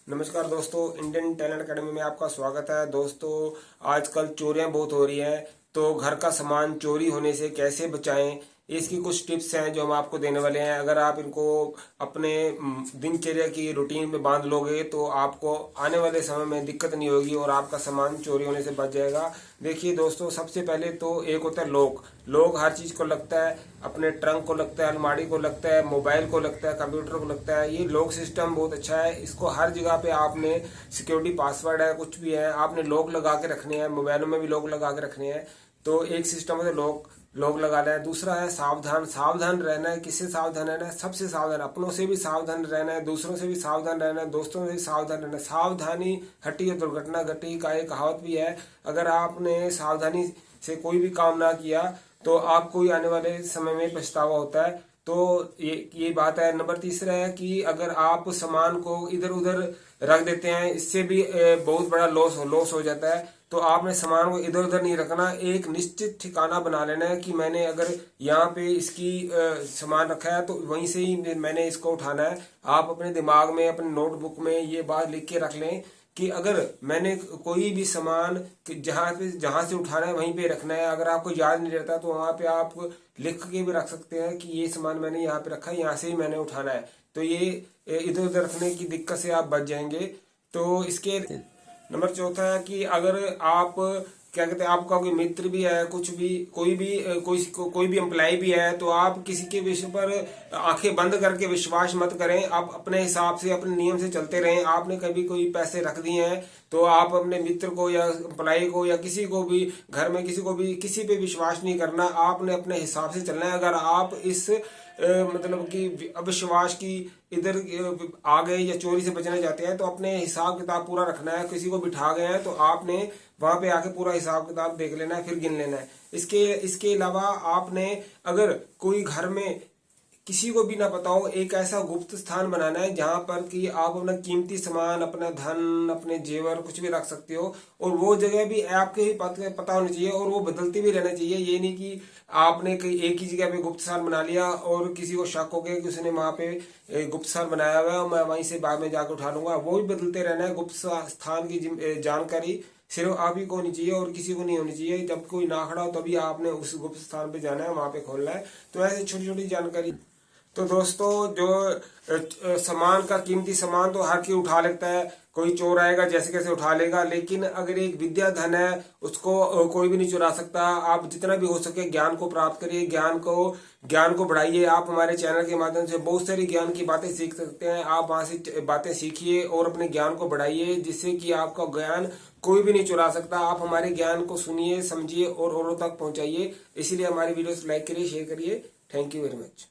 नमस्कार दोस्तों, Indian talent academy में आपका स्वागत है। दोस्तों, आजकल चोरियां बहुत हो रही हैं, तो घर का सामान चोरी होने से कैसे बचाएं, इसकी कुछ टिप्स हैं जो हम आपको देने वाले हैं। अगर आप इनको अपने दिनचर्या की रूटीन में बांध लोगे तो आपको आने वाले समय में दिक्कत नहीं होगी और आपका सामान चोरी होने से बच जाएगा। देखिए दोस्तों, सबसे पहले तो एक होता है लॉक। लॉक हर चीज को लगता है, अपने ट्रंक को लगता है, अलमारी को लगता है, मोबाइल को लगता है, कंप्यूटर को लगता है। ये लॉक सिस्टम बहुत अच्छा है। इसको हर जगह पे आपने सिक्योरिटी पासवर्ड है, कुछ भी है, आपने लॉक लगा के रखने हैं। मोबाइलों में भी लॉक लगा के रखने हैं। तो एक सिस्टम है लॉक लगा लेना है। दूसरा है सावधान। सावधान रहना है। किससे सावधान रहना है? सबसे सावधान, अपनों से भी सावधान रहना है, दूसरों से भी सावधान रहना है, दोस्तों से भी सावधान रहना है। सावधानी हटी और दुर्घटना घटी का एक कहावत भी है। अगर आपने सावधानी से कोई भी काम ना किया तो आपको ही आने वाले समय में पछतावा होता है। तो ये बात है। नंबर तीसरा है कि अगर आप सामान को इधर उधर रख देते हैं, इससे भी बहुत बड़ा लॉस हो जाता है। तो आपने सामान को इधर उधर नहीं रखना, एक निश्चित ठिकाना बना लेना है कि मैंने अगर यहाँ पे इसकी सामान रखा है तो वहीं से ही मैंने इसको उठाना है। आप अपने दिमाग में, अपने नोटबुक में ये बात लिख के रख लें कि अगर मैंने कोई भी सामान जहां से उठाना है वहीं पे रखना है। अगर आपको याद नहीं रहता तो वहां पे आप लिख के भी रख सकते हैं कि ये सामान मैंने यहाँ पे रखा है, यहाँ से ही मैंने उठाना है। तो ये इधर उधर रखने की दिक्कत से आप बच जाएंगे। तो इसके नंबर चौथा है कि अगर आप क्या कहते हैं, आपका कोई मित्र भी है, कुछ भी कोई भी एम्प्लॉय भी है, तो आप किसी के विषय पर आंखें बंद करके विश्वास मत करें। आप अपने हिसाब से, अपने नियम से चलते रहें। आपने कभी कोई पैसे रख दिए हैं तो आप अपने मित्र को या एम्प्लॉय को या किसी को भी, घर में किसी को भी, किसी पे विश्वास नहीं करना। आपने अपने हिसाब से चलना है। अगर आप इस मतलब कि अविश्वास की इधर आ गए या चोरी से बचना चाहते हैं तो अपने हिसाब किताब पूरा रखना है। किसी को बिठा गए हैं तो आपने वहां पे आके पूरा हिसाब किताब देख लेना है, फिर गिन लेना है। इसके अलावा आपने अगर कोई घर में किसी को भी ना पता हो, एक ऐसा गुप्त स्थान बनाना है जहां पर कि आप अपना कीमती सामान, अपना धन, अपने जेवर कुछ भी रख सकते हो। और वो जगह भी आपके ही पता होनी चाहिए और वो बदलती भी रहना चाहिए। ये नहीं कि आपने एक ही जगह पे गुप्त स्थान बना लिया और किसी को शक हो गया कि उसने वहां पे गुप्त स्थान बनाया हुआ है और मैं वहीं से बाद में जाकर उठा लूंगा। वो भी बदलते रहना है। गुप्त स्थान की जानकारी सिर्फ आप ही को होनी चाहिए और किसी को नहीं होनी चाहिए। जब कोई ना खड़ा हो तभी आपने उस गुप्त स्थान पे जाना है, वहां पे खोलना है। तो ऐसी छोटी छोटी जानकारी। तो दोस्तों, जो सामान का कीमती सामान तो हर कोई उठा लेता है। कोई चोर आएगा जैसे कैसे उठा लेगा, लेकिन अगर एक विद्या धन है उसको कोई भी नहीं चुरा सकता। आप जितना भी हो सके ज्ञान को प्राप्त करिए, ज्ञान को बढ़ाइए। आप हमारे चैनल के माध्यम से बहुत सारी ज्ञान की बातें सीख सकते हैं। आप वहां से बातें सीखिए और अपने ज्ञान को बढ़ाइए, जिससे कि आपका ज्ञान कोई भी नहीं चुरा सकता। आप हमारे ज्ञान को सुनिए, समझिए और औरों तक पहुंचाइए। इसीलिए हमारी वीडियोस लाइक करिए, शेयर करिए। Thank you very much.